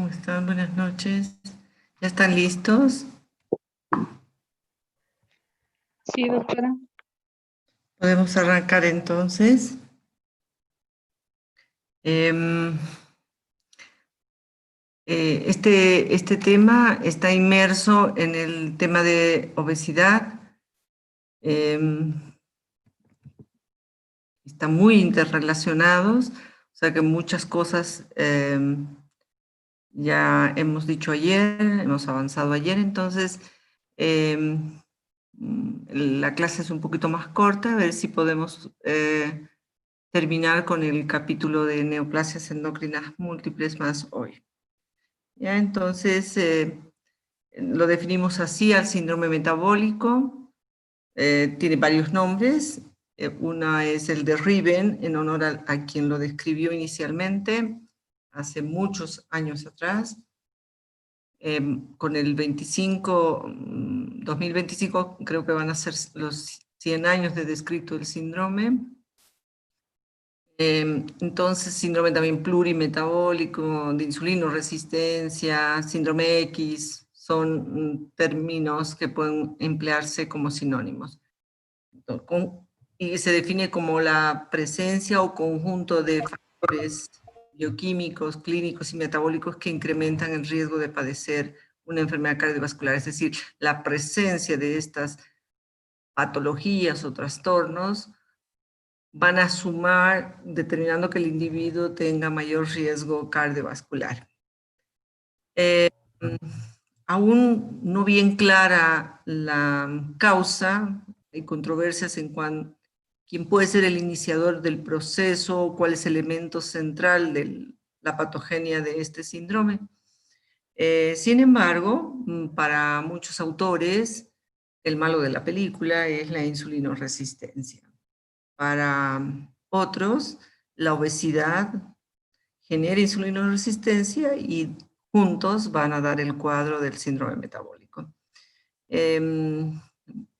¿Cómo están? Buenas noches. ¿Ya están listos? Sí, doctora. Podemos arrancar entonces. Em, este tema está inmerso en el tema de obesidad. Están muy interrelacionados, o sea que muchas cosas ya hemos dicho ayer, hemos avanzado ayer, entonces la clase es un poquito más corta, a ver si podemos terminar con el capítulo de neoplasias endocrinas múltiples más hoy. ¿Ya? Entonces, lo definimos así al síndrome metabólico. Tiene varios nombres. Una es el de Riven, en honor a quien lo describió inicialmente, hace muchos años atrás. Con el 2025 creo que van a ser los 100 años de descrito el síndrome. Entonces, síndrome también plurimetabólico, de insulinoresistencia, síndrome X, son términos que pueden emplearse como sinónimos. Y se define como la presencia o conjunto de factores bioquímicos, clínicos y metabólicos que incrementan el riesgo de padecer una enfermedad cardiovascular, es decir, la presencia de estas patologías o trastornos van a sumar determinando que el individuo tenga mayor riesgo cardiovascular. Aún no bien clara la causa, hay controversias en cuanto a quién puede ser el iniciador del proceso, cuál es el elemento central de la patogenia de este síndrome. Sin embargo, para muchos autores, el malo de la película es la insulinoresistencia. Para otros, la obesidad genera insulinoresistencia y juntos van a dar el cuadro del síndrome metabólico.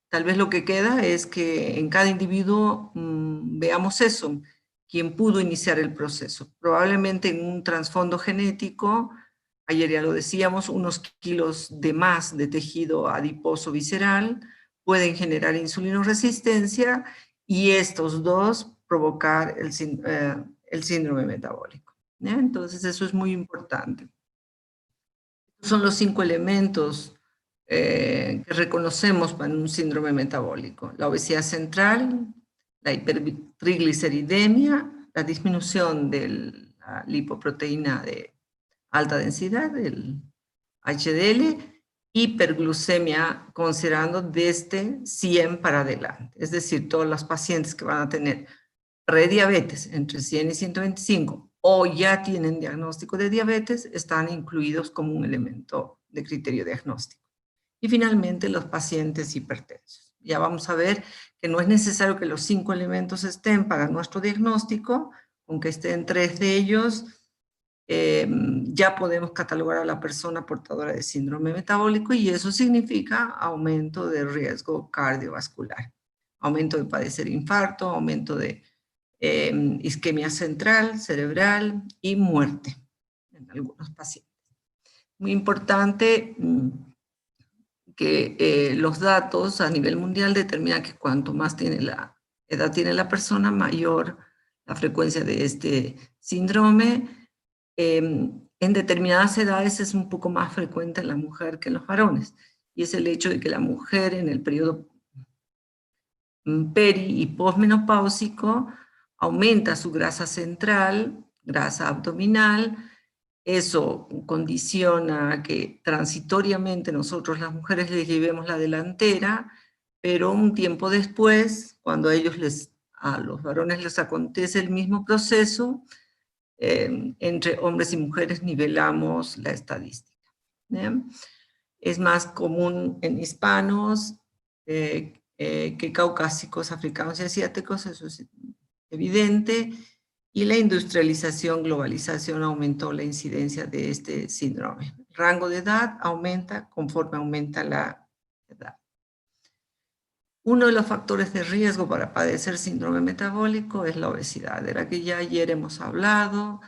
Tal vez lo que queda es que en cada individuo veamos eso, quién pudo iniciar el proceso. Probablemente en un trasfondo genético, ayer ya lo decíamos, unos kilos de más de tejido adiposo visceral pueden generar insulinoresistencia y estos dos provocar el síndrome metabólico. ¿Ya? Entonces eso es muy importante. Son los 5 elementos que reconocemos para un síndrome metabólico: la obesidad central, la hipertrigliceridemia, la disminución de la lipoproteína de alta densidad, el HDL, hiperglucemia considerando desde 100 para adelante, es decir, todos los pacientes que van a tener prediabetes entre 100 y 125 o ya tienen diagnóstico de diabetes están incluidos como un elemento de criterio diagnóstico. Y finalmente los pacientes hipertensos. Ya vamos a ver que no es necesario que los 5 elementos estén para nuestro diagnóstico, aunque estén 3 de ellos, ya podemos catalogar a la persona portadora de síndrome metabólico y eso significa aumento de riesgo cardiovascular, aumento de padecer infarto, aumento de isquemia central, cerebral y muerte en algunos pacientes. Muy importante que los datos a nivel mundial determinan que cuanto más edad tiene la persona, mayor la frecuencia de este síndrome. En determinadas edades es un poco más frecuente en la mujer que en los varones, y es el hecho de que la mujer en el periodo peri y posmenopáusico aumenta su grasa central, grasa abdominal. Eso condiciona que transitoriamente nosotros las mujeres les llevemos la delantera, pero un tiempo después, cuando a los varones les acontece el mismo proceso, entre hombres y mujeres nivelamos la estadística. Es más común en hispanos que caucásicos, africanos y asiáticos, eso es evidente, y la industrialización, globalización aumentó la incidencia de este síndrome. El rango de edad aumenta conforme aumenta la edad. Uno de los factores de riesgo para padecer síndrome metabólico es la obesidad, de la que ya ayer hemos hablado.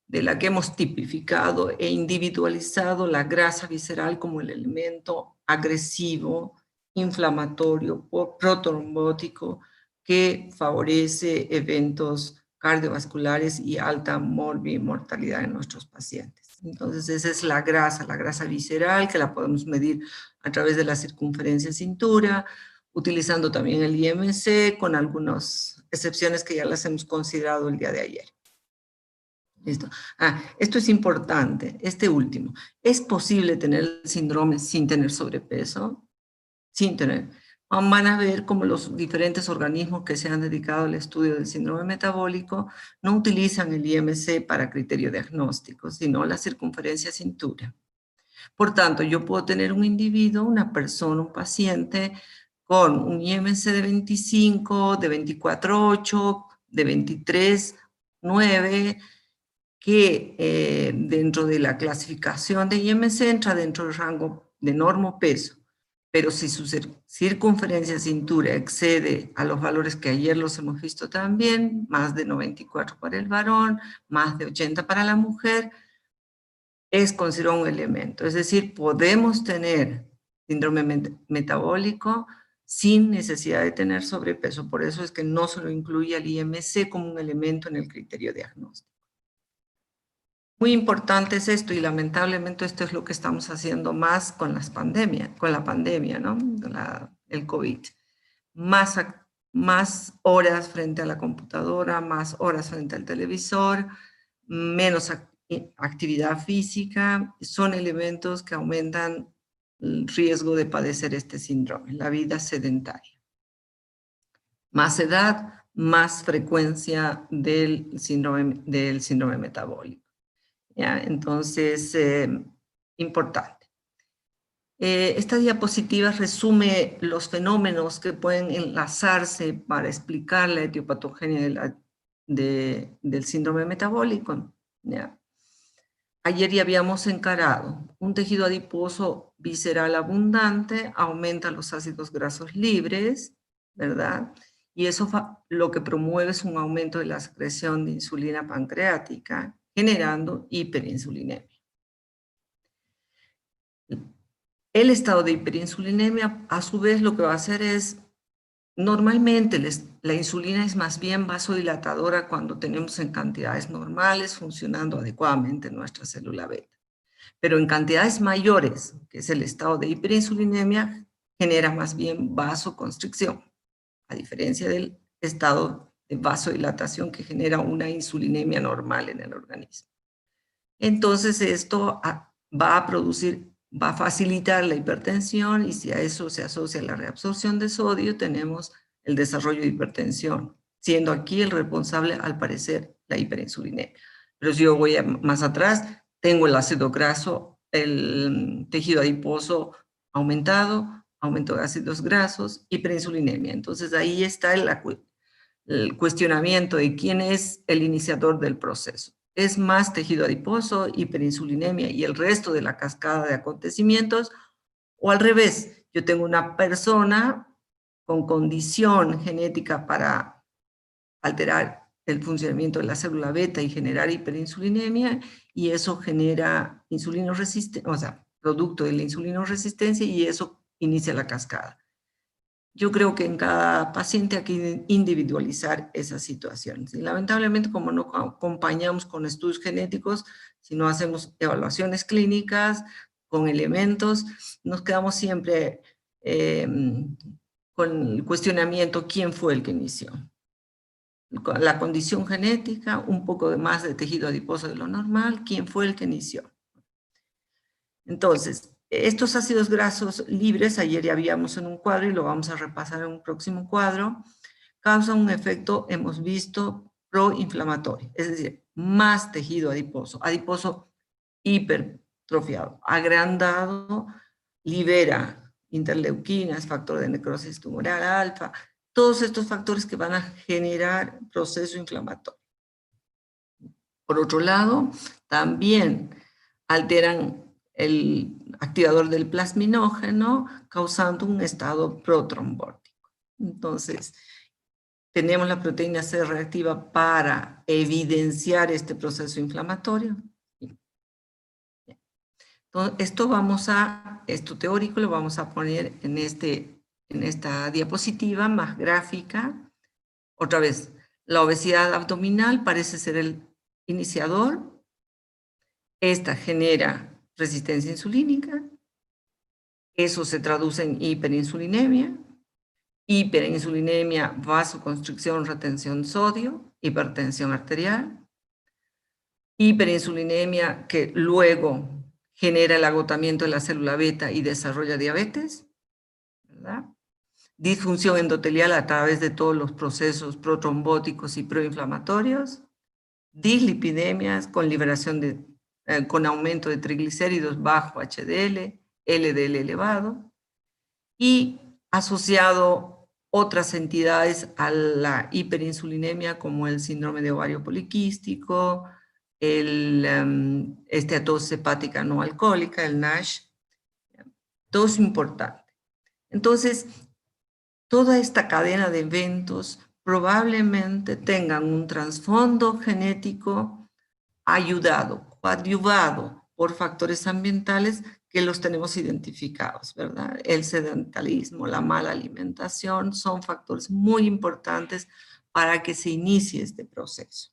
de la que hemos tipificado e individualizado la grasa visceral como el elemento agresivo, inflamatorio, protrombótico, que favorece eventos cardiovasculares y alta mortalidad en nuestros pacientes. Entonces esa es la grasa visceral, que la podemos medir a través de la circunferencia cintura, utilizando también el IMC, con algunas excepciones que ya las hemos considerado el día de ayer. Listo. Esto es importante, este último. ¿Es posible tener el síndrome sin tener sobrepeso? Sin tener. Van a ver cómo los diferentes organismos que se han dedicado al estudio del síndrome metabólico no utilizan el IMC para criterio diagnóstico, sino la circunferencia cintura. Por tanto, yo puedo tener un individuo, una persona, un paciente con un IMC de 25, de 24,8, de 23,9, que dentro de la clasificación de IMC entra dentro del rango de normopeso, pero si su circunferencia cintura excede a los valores que ayer los hemos visto también, más de 94 para el varón, más de 80 para la mujer, es considerado un elemento. Es decir, podemos tener síndrome metabólico sin necesidad de tener sobrepeso. Por eso es que no se lo incluye al IMC como un elemento en el criterio diagnóstico. Muy importante es esto, y lamentablemente esto es lo que estamos haciendo más con la pandemia, ¿no? El COVID. Más horas frente a la computadora, más horas frente al televisor, menos actividad física, son elementos que aumentan el riesgo de padecer este síndrome, la vida sedentaria. Más edad, más frecuencia del síndrome metabólico. ¿Ya? Entonces, importante. Esta diapositiva resume los fenómenos que pueden enlazarse para explicar la etiopatogenia del síndrome metabólico. ¿Ya? Ayer ya habíamos encarado un tejido adiposo visceral abundante, aumenta los ácidos grasos libres, ¿verdad? Y eso lo que promueve es un aumento de la secreción de insulina pancreática, generando hiperinsulinemia. El estado de hiperinsulinemia, a su vez, lo que va a hacer es, normalmente la insulina es más bien vasodilatadora cuando tenemos en cantidades normales, funcionando adecuadamente nuestra célula beta. Pero en cantidades mayores, que es el estado de hiperinsulinemia, genera más bien vasoconstricción, a diferencia del estado de vasodilatación que genera una insulinemia normal en el organismo. Entonces esto va a facilitar la hipertensión, y si a eso se asocia la reabsorción de sodio, tenemos el desarrollo de hipertensión, siendo aquí el responsable, al parecer, la hiperinsulinemia. Pero si yo voy más atrás, tengo el ácido graso, el tejido adiposo aumentado, aumento de ácidos grasos, hiperinsulinemia. Entonces ahí está el cuestionamiento de quién es el iniciador del proceso. ¿Es más tejido adiposo, hiperinsulinemia y el resto de la cascada de acontecimientos? O al revés, yo tengo una persona con condición genética para alterar el funcionamiento de la célula beta y generar hiperinsulinemia, y eso genera insulinoresistencia, o sea, producto de la insulinoresistencia, y eso inicia la cascada. Yo creo que en cada paciente hay que individualizar esas situaciones. Y lamentablemente, como no acompañamos con estudios genéticos, si no hacemos evaluaciones clínicas con elementos, nos quedamos siempre con el cuestionamiento: ¿quién fue el que inició? La condición genética, un poco más de tejido adiposo de lo normal, ¿quién fue el que inició? Entonces, estos ácidos grasos libres, ayer ya habíamos en un cuadro y lo vamos a repasar en un próximo cuadro, causan un efecto, hemos visto, proinflamatorio, es decir, más tejido adiposo hipertrofiado, agrandado, libera interleuquinas, factor de necrosis tumoral alfa, todos estos factores que van a generar proceso inflamatorio. Por otro lado, también alteran el activador del plasminógeno, causando un estado protrombótico. Entonces, tenemos la proteína C reactiva para evidenciar este proceso inflamatorio. Entonces, esto teórico lo vamos a poner en esta diapositiva más gráfica. Otra vez, la obesidad abdominal parece ser el iniciador. Esta genera resistencia insulínica. Eso se traduce en hiperinsulinemia. Hiperinsulinemia, vasoconstricción, retención de sodio, hipertensión arterial. Hiperinsulinemia que luego genera el agotamiento de la célula beta y desarrolla diabetes, ¿verdad? Disfunción endotelial a través de todos los procesos protrombóticos y proinflamatorios. Dislipidemias con con aumento de triglicéridos bajo HDL, LDL elevado. Y asociado otras entidades a la hiperinsulinemia como el síndrome de ovario poliquístico, esteatosis hepática no alcohólica, el NASH. Todo es importante. Entonces, toda esta cadena de eventos probablemente tengan un trasfondo genético ayudado, coadyuvado por factores ambientales que los tenemos identificados, ¿verdad? El sedentarismo, la mala alimentación son factores muy importantes para que se inicie este proceso.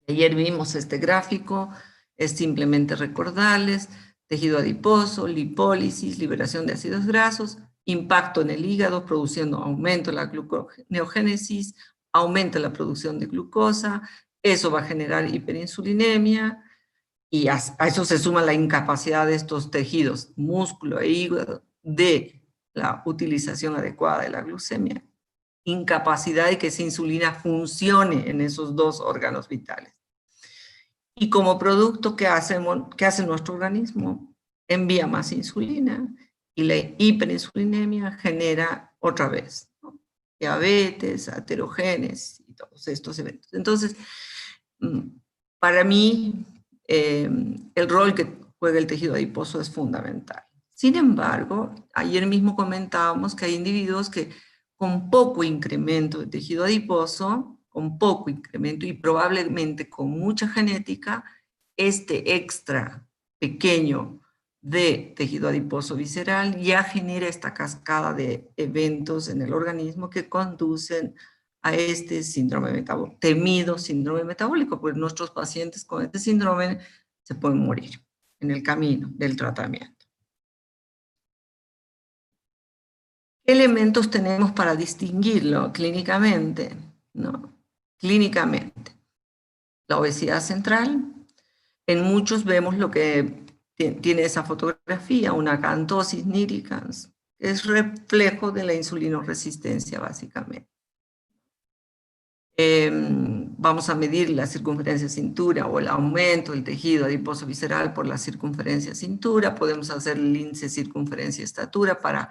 Ayer vimos este gráfico, es simplemente recordarles, tejido adiposo, lipólisis, liberación de ácidos grasos, impacto en el hígado produciendo aumento de la gluconeogénesis, aumenta la producción de glucosa, eso va a generar hiperinsulinemia, y a eso se suma la incapacidad de estos tejidos, músculo e hígado, de la utilización adecuada de la glucemia. Incapacidad de que esa insulina funcione en esos dos órganos vitales. Y como producto, ¿qué hace nuestro organismo? Envía más insulina y la hiperinsulinemia genera otra vez, ¿no? Diabetes, aterogénesis y todos estos eventos. Entonces, para mí, el rol que juega el tejido adiposo es fundamental. Sin embargo, ayer mismo comentábamos que hay individuos que con poco incremento de tejido adiposo, con poco incremento y probablemente con mucha genética, este extra pequeño de tejido adiposo visceral ya genera esta cascada de eventos en el organismo que conducen a este síndrome metabólico, temido síndrome metabólico, pues nuestros pacientes con este síndrome se pueden morir en el camino del tratamiento. ¿Qué elementos tenemos para distinguirlo clínicamente? ¿No? Clínicamente, la obesidad central. En muchos vemos lo que tiene esa fotografía, una acantosis nigricans, que es reflejo de la insulinoresistencia básicamente. Vamos a medir la circunferencia cintura o el aumento del tejido adiposo visceral por la circunferencia cintura. Podemos hacer el índice circunferencia-estatura para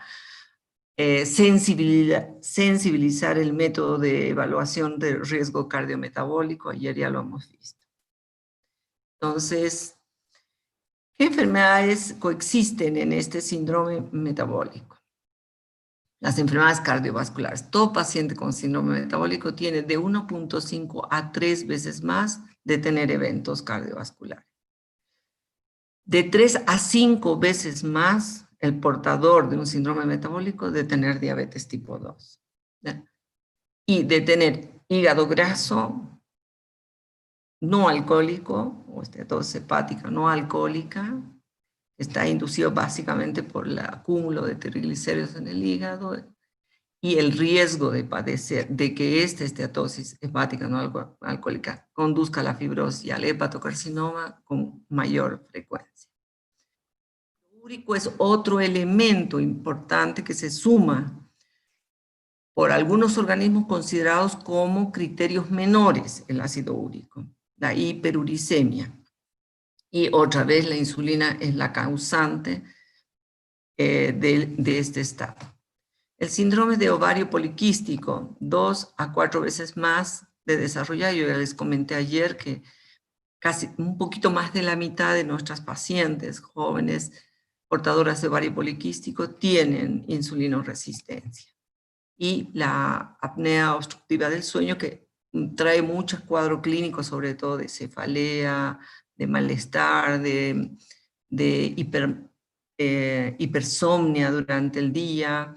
sensibilizar el método de evaluación de riesgo cardiometabólico. Ayer ya lo hemos visto. Entonces, ¿qué enfermedades coexisten en este síndrome metabólico? Las enfermedades cardiovasculares. Todo paciente con síndrome metabólico tiene de 1.5 a 3 veces más de tener eventos cardiovasculares. De 3 a 5 veces más el portador de un síndrome metabólico de tener diabetes tipo 2. ¿Ya? Y de tener hígado graso no alcohólico, o esteatosis hepática no alcohólica, está inducido básicamente por el acúmulo de triglicéridos en el hígado y el riesgo de padecer, de que esta esteatosis hepática no alcohólica conduzca a la fibrosis y al hepatocarcinoma con mayor frecuencia. El úrico es otro elemento importante que se suma por algunos organismos considerados como criterios menores, el ácido úrico, la hiperuricemia. Y otra vez la insulina es la causante de este estado. El síndrome de ovario poliquístico, 2 a 4 veces más de desarrollar. Yo ya les comenté ayer que casi un poquito más de la mitad de nuestras pacientes jóvenes portadoras de ovario poliquístico tienen insulinoresistencia. y la apnea obstructiva del sueño, que trae muchos cuadros clínicos, sobre todo de cefalea, de malestar, de hipersomnia durante el día.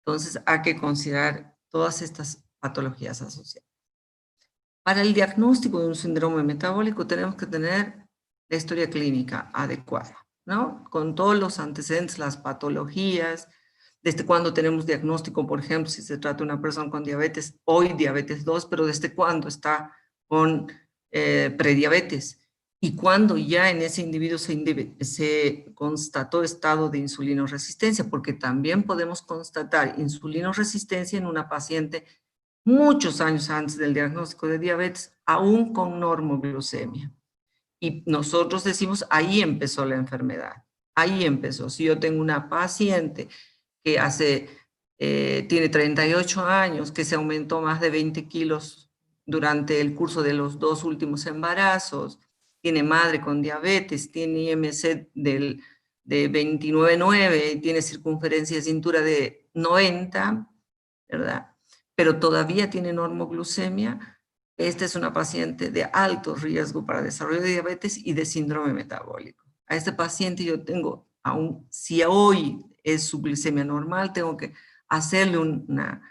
Entonces hay que considerar todas estas patologías asociadas. Para el diagnóstico de un síndrome metabólico tenemos que tener la historia clínica adecuada, ¿no? Con todos los antecedentes, las patologías, desde cuándo tenemos diagnóstico, por ejemplo, si se trata de una persona con diabetes, hoy diabetes 2, pero desde cuándo está con prediabetes, y cuándo ya en ese individuo se constató estado de insulinoresistencia, porque también podemos constatar insulinoresistencia en una paciente muchos años antes del diagnóstico de diabetes, aún con normoglucemia. Y nosotros decimos, ahí empezó la enfermedad, ahí empezó. Si yo tengo una paciente que tiene 38 años, que se aumentó más de 20 kilos durante el curso de los 2 últimos embarazos, tiene madre con diabetes, tiene IMC de 29,9, tiene circunferencia de cintura de 90, ¿verdad? Pero todavía tiene normoglucemia. Esta es una paciente de alto riesgo para desarrollo de diabetes y de síndrome metabólico. A este paciente yo tengo, aún si hoy es su glicemia normal, tengo que hacerle una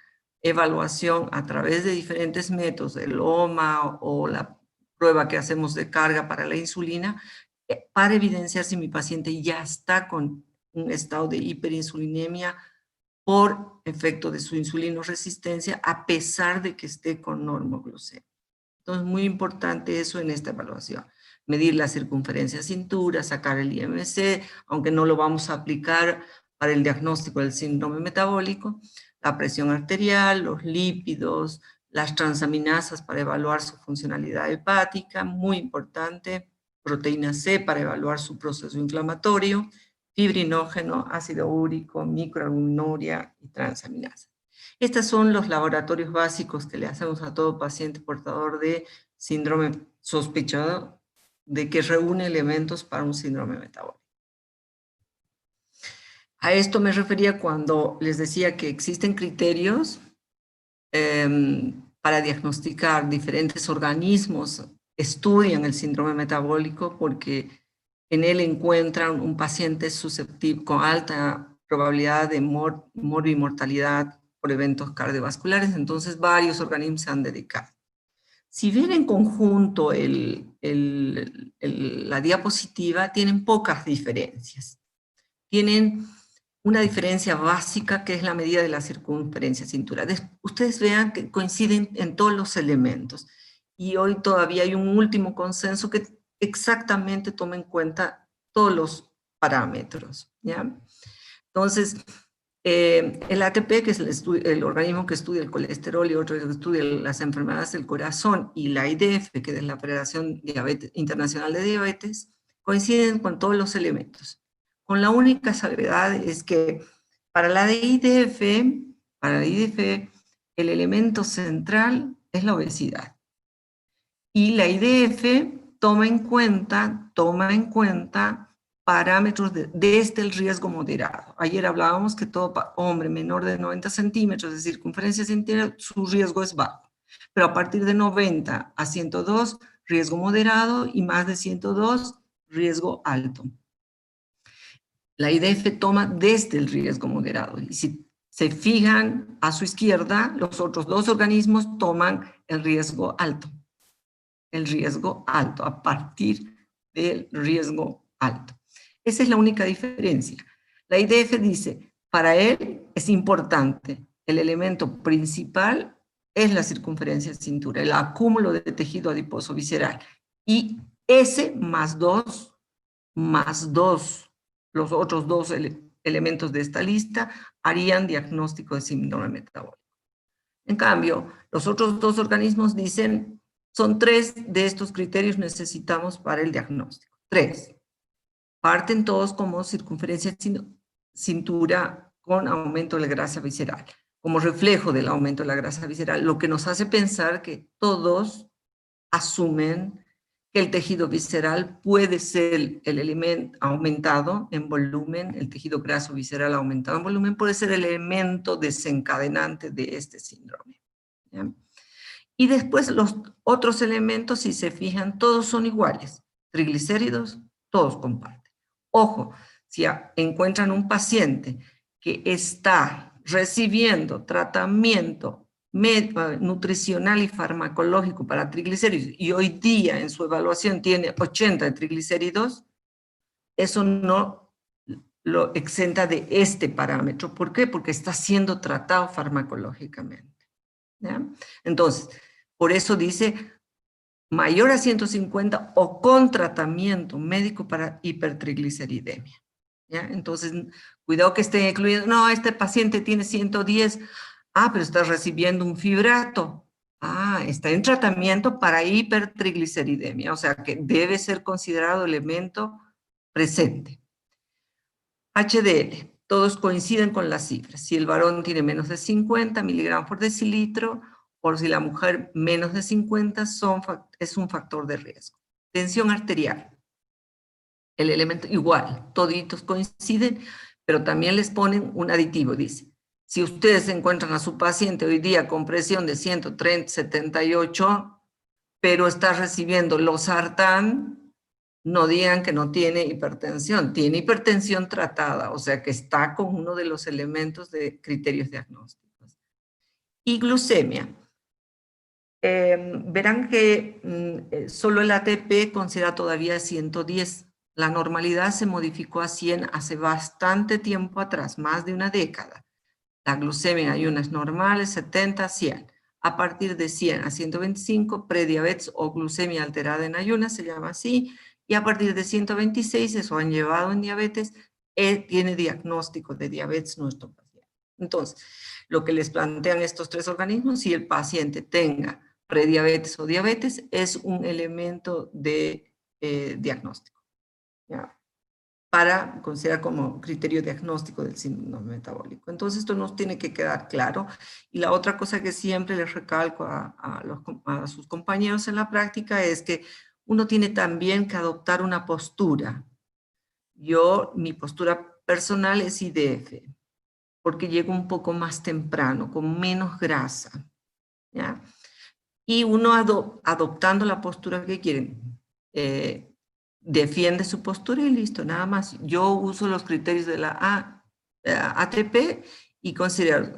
evaluación a través de diferentes métodos, el OMA o la prueba que hacemos de carga para la insulina, para evidenciar si mi paciente ya está con un estado de hiperinsulinemia por efecto de su insulinoresistencia, a pesar de que esté con normoglucemia. Entonces, muy importante eso en esta evaluación. Medir la circunferencia cintura, sacar el IMC, aunque no lo vamos a aplicar para el diagnóstico del síndrome metabólico, la presión arterial, los lípidos, las transaminasas para evaluar su funcionalidad hepática, muy importante, proteína C para evaluar su proceso inflamatorio, fibrinógeno, ácido úrico, microalbuminuria y transaminasa. Estos son los laboratorios básicos que le hacemos a todo paciente portador de síndrome sospechado de que reúne elementos para un síndrome metabólico. A esto me refería cuando les decía que existen criterios para diagnosticar. Diferentes organismos estudian el síndrome metabólico porque en él encuentran un paciente susceptible con alta probabilidad de morbimortalidad por eventos cardiovasculares. Entonces varios organismos se han dedicado. Si ven en conjunto la diapositiva, tienen pocas diferencias. Tienen una diferencia básica que es la medida de la circunferencia cintura. Ustedes vean que coinciden en todos los elementos. Y hoy todavía hay un último consenso que exactamente toma en cuenta todos los parámetros, ¿ya? Entonces, el ATP, que es el organismo que estudia el colesterol y otro que estudia las enfermedades del corazón, y la IDF, que es la Federación Internacional de Diabetes, coinciden con todos los elementos. Con la única salvedad es que para la IDF, el elemento central es la obesidad. Y la IDF toma en cuenta parámetros desde el riesgo moderado. Ayer hablábamos que todo hombre menor de 90 centímetros de circunferencia centímetro, su riesgo es bajo. Pero a partir de 90 a 102, riesgo moderado, y más de 102, riesgo alto. La IDF toma desde el riesgo moderado. Y si se fijan a su izquierda, los otros dos organismos toman el riesgo alto. El riesgo alto, a partir del riesgo alto. Esa es la única diferencia. La IDF dice, para él es importante, el elemento principal es la circunferencia de cintura, el acúmulo de tejido adiposo visceral. Y ese más dos, los otros dos elementos de esta lista, harían diagnóstico de síndrome metabólico. En cambio, los otros dos organismos dicen, son 3 de estos criterios necesitamos para el diagnóstico. 3. Parten todos como circunferencia cintura con aumento de la grasa visceral, como reflejo del aumento de la grasa visceral, lo que nos hace pensar que todos asumen que el tejido visceral puede ser el elemento aumentado en volumen, el tejido graso visceral aumentado en volumen puede ser el elemento desencadenante de este síndrome. ¿Ya? Y después los otros elementos, si se fijan, todos son iguales. Triglicéridos, todos comparten. Ojo, si encuentran un paciente que está recibiendo tratamiento nutricional y farmacológico para triglicéridos y hoy día en su evaluación tiene 80 de triglicéridos, eso no lo exenta de este parámetro. ¿Por qué? Porque está siendo tratado farmacológicamente. ¿Ya? Entonces, por eso dice mayor a 150 o con tratamiento médico para hipertrigliceridemia. ¿Ya? Entonces, cuidado que esté incluido, no, este paciente tiene 110, pero está recibiendo un fibrato. Está en tratamiento para hipertrigliceridemia, o sea que debe ser considerado elemento presente. HDL, todos coinciden con las cifras. Si el varón tiene menos de 50 miligramos por decilitro, o si la mujer menos de 50, es un factor de riesgo. Tensión arterial, el elemento igual, toditos coinciden, pero también les ponen un aditivo, dice. Si ustedes encuentran a su paciente hoy día con presión de 130, 78, pero está recibiendo losartán, no digan que no tiene hipertensión tratada, o sea que está con uno de los elementos de criterios diagnósticos. Y glucemia. Verán que solo el ATP considera todavía 110. La normalidad se modificó a 100 hace bastante tiempo atrás, más de una década. La glucemia en ayunas normales, 70 a 100. A partir de 100 a 125, prediabetes o glucemia alterada en ayunas, se llama así, y a partir de 126, eso han llevado en diabetes, tiene diagnóstico de diabetes nuestro paciente. Entonces, lo que les plantean estos tres organismos, si el paciente tenga prediabetes o diabetes, es un elemento de diagnóstico, ¿ya? Para considerar como criterio diagnóstico del síndrome metabólico. Entonces esto nos tiene que quedar claro. Y la otra cosa que siempre les recalco a sus compañeros en la práctica es que uno tiene también que adoptar una postura. Mi postura personal es IDF, porque llego un poco más temprano, con menos grasa, ¿ya? Y uno adoptando la postura que quieren, defiende su postura y listo, nada más. Yo uso los criterios de la ATP y considero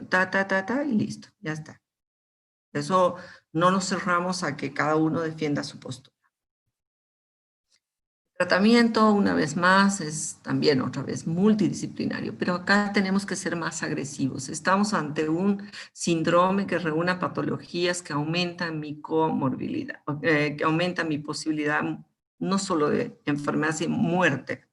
y listo, ya está. Eso no nos cerramos a que cada uno defienda su postura. El tratamiento, una vez más, es también otra vez multidisciplinario, pero acá tenemos que ser más agresivos. Estamos ante un síndrome que reúne patologías que aumentan mi comorbilidad, que aumentan mi posibilidad no solo de enfermedad, sino muerte.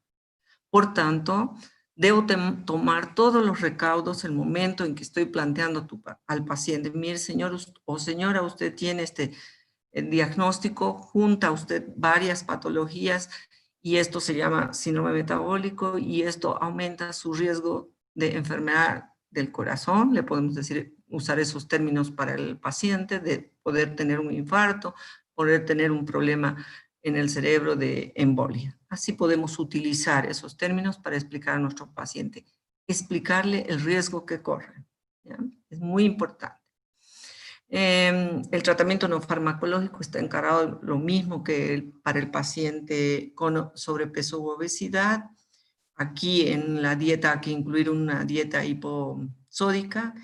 Por tanto, debo tomar todos los recaudos el momento en que estoy planteando al paciente. Mire, señor o señora, usted tiene el diagnóstico, junta usted varias patologías y esto se llama síndrome metabólico y esto aumenta su riesgo de enfermedad del corazón, le podemos decir, usar esos términos para el paciente, de poder tener un infarto, poder tener un problema en el cerebro de embolia. Así podemos utilizar esos términos para explicar a nuestro paciente, explicarle el riesgo que corre, ¿ya? Es muy importante. El tratamiento no farmacológico está encarado lo mismo que para el paciente con sobrepeso u obesidad. Aquí en la dieta hay que incluir una dieta hiposódica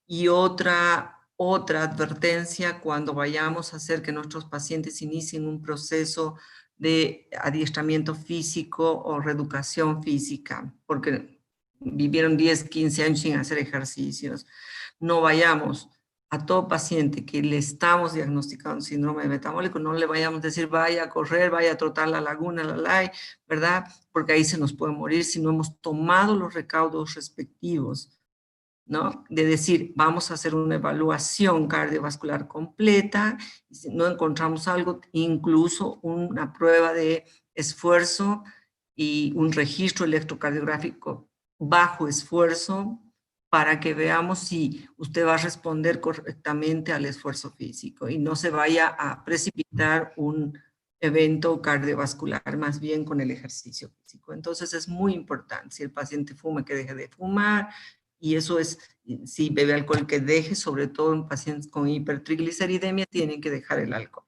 y otra advertencia cuando vayamos a hacer que nuestros pacientes inicien un proceso de adiestramiento físico o reeducación física, porque vivieron 10, 15 años sin hacer ejercicios. No vayamos a todo paciente que le estamos diagnosticando síndrome metabólico, no le vayamos a decir vaya a correr, vaya a trotar la laguna, ¿verdad? Porque ahí se nos puede morir si no hemos tomado los recaudos respectivos, ¿no? De decir, vamos a hacer una evaluación cardiovascular completa, y si no encontramos algo, incluso una prueba de esfuerzo y un registro electrocardiográfico bajo esfuerzo, para que veamos si usted va a responder correctamente al esfuerzo físico y no se vaya a precipitar un evento cardiovascular, más bien con el ejercicio físico. Entonces es muy importante, si el paciente fuma, que deje de fumar, y eso es, si bebe alcohol, que deje, sobre todo en pacientes con hipertrigliceridemia, tienen que dejar el alcohol.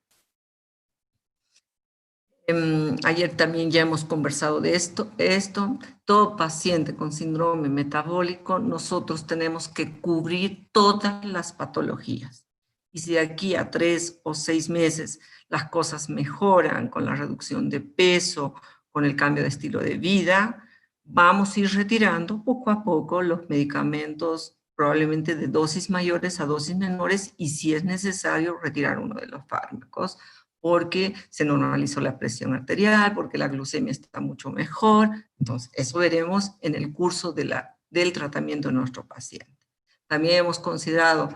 Ayer también ya hemos conversado de esto. Todo paciente con síndrome metabólico, nosotros tenemos que cubrir todas las patologías. Y si de aquí a 3 o 6 meses las cosas mejoran con la reducción de peso, con el cambio de estilo de vida, vamos a ir retirando poco a poco los medicamentos, probablemente de dosis mayores a dosis menores, y si es necesario retirar uno de los fármacos, porque se normalizó la presión arterial, porque la glucemia está mucho mejor. Entonces, eso veremos en el curso del tratamiento de nuestro paciente. También hemos considerado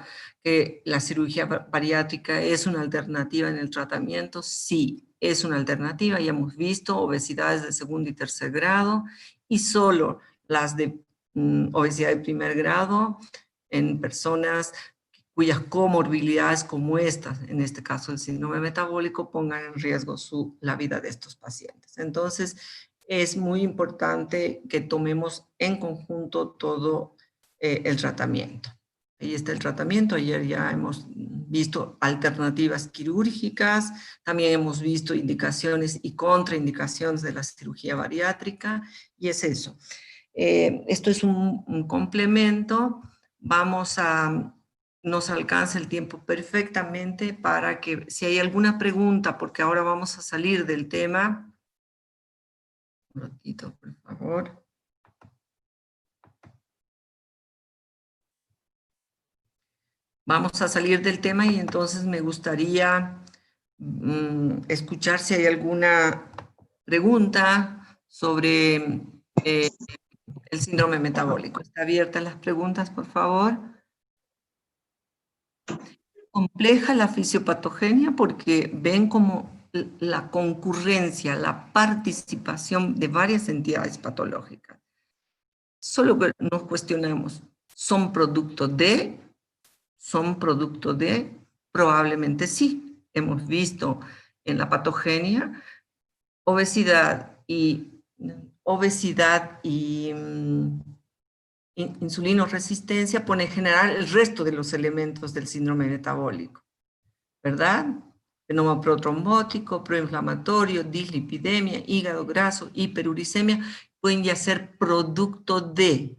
que la cirugía bariátrica es una alternativa en el tratamiento. Sí, es una alternativa. Ya hemos visto obesidades de segundo y tercer grado, y solo las de obesidad de primer grado en personas cuyas comorbilidades como estas, en este caso el síndrome metabólico, pongan en riesgo la vida de estos pacientes. Entonces, es muy importante que tomemos en conjunto todo el tratamiento. Ahí está el tratamiento. Ayer ya hemos visto alternativas quirúrgicas, también hemos visto indicaciones y contraindicaciones de la cirugía bariátrica, y es eso. Esto es un complemento. Nos alcanza el tiempo perfectamente para que, si hay alguna pregunta, porque ahora vamos a salir del tema. Un ratito, por favor. Vamos a salir del tema, y entonces me gustaría escuchar si hay alguna pregunta sobre el síndrome metabólico. ¿Está abierta las preguntas, por favor? Compleja la fisiopatogenia porque ven como la concurrencia, la participación de varias entidades patológicas. Solo que nos cuestionamos, ¿son producto de? ¿Son producto de? Probablemente sí. Hemos visto en la patogenia obesidad y insulinoresistencia pone en general el resto de los elementos del síndrome metabólico, ¿verdad? Fenómeno protrombótico, proinflamatorio, dislipidemia, hígado graso, hiperuricemia, pueden ya ser producto de,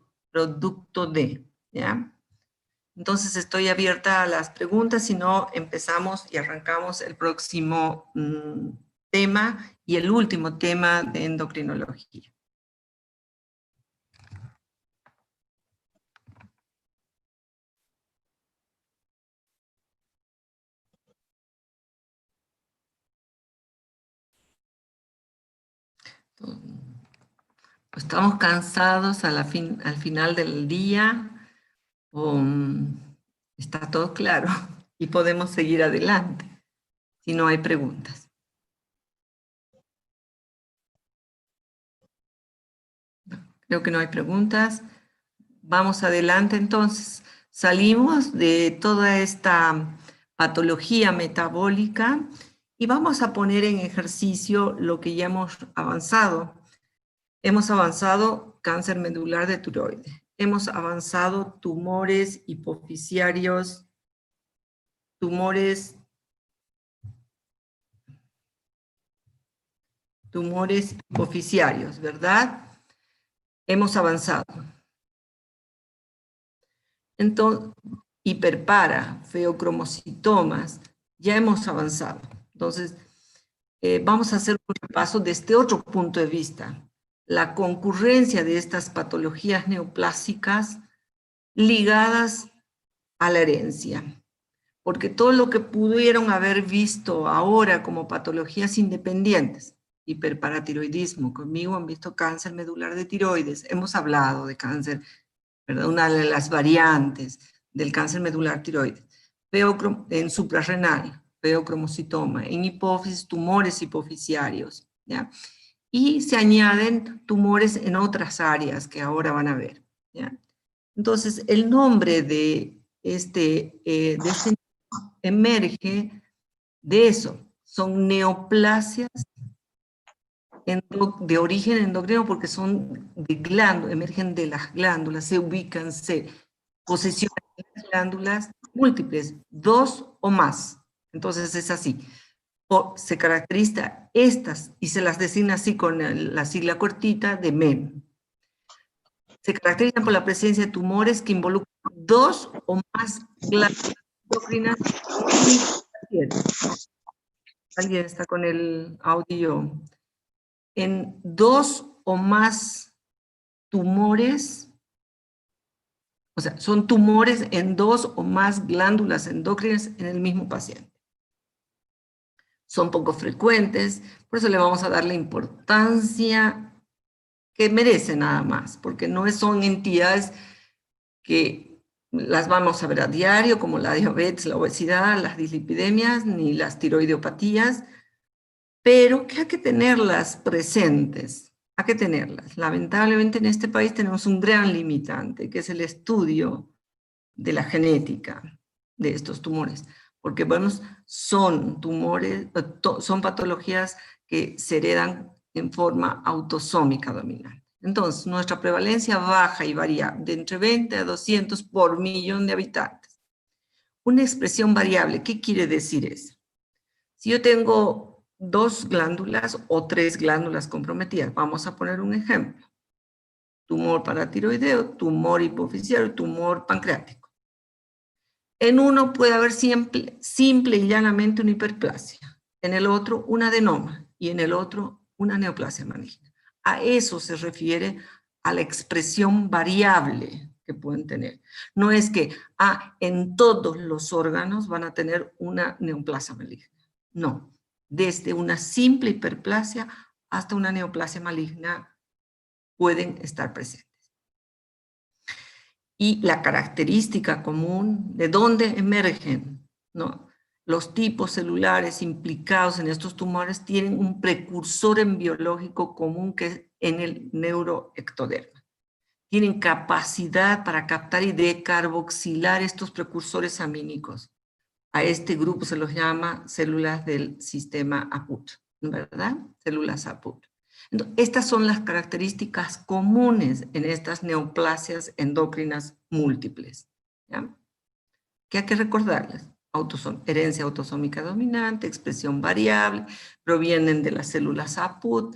¿ya? Entonces estoy abierta a las preguntas, si no empezamos y arrancamos el próximo tema y el último tema de endocrinología. Estamos cansados al final del día, está todo claro y podemos seguir adelante si no hay preguntas. Creo que no hay preguntas. Vamos adelante entonces. Salimos de toda esta patología metabólica y vamos a poner en ejercicio lo que ya hemos avanzado. Hemos avanzado cáncer medular de tiroides. Hemos avanzado tumores hipoficiarios, tumores hipoficiarios, ¿verdad? Hemos avanzado. Entonces, hiperpara, feocromocitomas, ya hemos avanzado. Entonces, vamos a hacer un repaso desde otro punto de vista. La concurrencia de estas patologías neoplásicas ligadas a la herencia. Porque todo lo que pudieron haber visto ahora como patologías independientes, hiperparatiroidismo, conmigo han visto cáncer medular de tiroides, hemos hablado de cáncer, ¿verdad? Una de las variantes del cáncer medular tiroides, en suprarrenal, feocromocitoma, en hipófisis, tumores hipoficiarios, ¿ya? Y se añaden tumores en otras áreas que ahora van a ver, ¿ya? Entonces, el nombre de este emerge de eso. son neoplasias de origen endocrino porque son de glándulas, emergen de las glándulas, se ubican, se posicionan en las glándulas múltiples, 2 o más. Entonces es así. Se caracteriza estas, y se las designa así con la sigla cortita de MEN. Se caracterizan por la presencia de tumores que involucran 2 o más glándulas endocrinas. ¿Alguien está con el audio? En 2 o más tumores, o sea, son tumores en 2 o más glándulas endócrinas en el mismo paciente. Son poco frecuentes, por eso le vamos a dar la importancia que merecen nada más, porque no son entidades que las vamos a ver a diario, como la diabetes, la obesidad, las dislipidemias, ni las tiroideopatías, pero que hay que tenerlas presentes, hay que tenerlas. Lamentablemente en este país tenemos un gran limitante, que es el estudio de la genética de estos tumores, porque bueno, son tumores, son patologías que se heredan en forma autosómica dominante. Entonces, nuestra prevalencia baja y varía de entre 20 a 200 por millón de habitantes. Una expresión variable, ¿qué quiere decir eso? Si yo tengo 2 glándulas o 3 glándulas comprometidas, vamos a poner un ejemplo. Tumor paratiroideo, tumor hipofisiario, tumor pancreático. En uno puede haber simple y llanamente una hiperplasia, en el otro un adenoma y en el otro una neoplasia maligna. A eso se refiere a la expresión variable que pueden tener. No es que en todos los órganos van a tener una neoplasia maligna. No, desde una simple hiperplasia hasta una neoplasia maligna pueden estar presentes. Y la característica común de dónde emergen, ¿no? Los tipos celulares implicados en estos tumores tienen un precursor en biológico común que es en el neuroectoderma. Tienen capacidad para captar y decarboxilar estos precursores amínicos. A este grupo se los llama células del sistema APUT, ¿verdad? Células APUT. Entonces, estas son las características comunes en estas neoplasias endócrinas múltiples, ¿ya? ¿Qué hay que recordarles? Herencia autosómica dominante, expresión variable, provienen de las células APUT,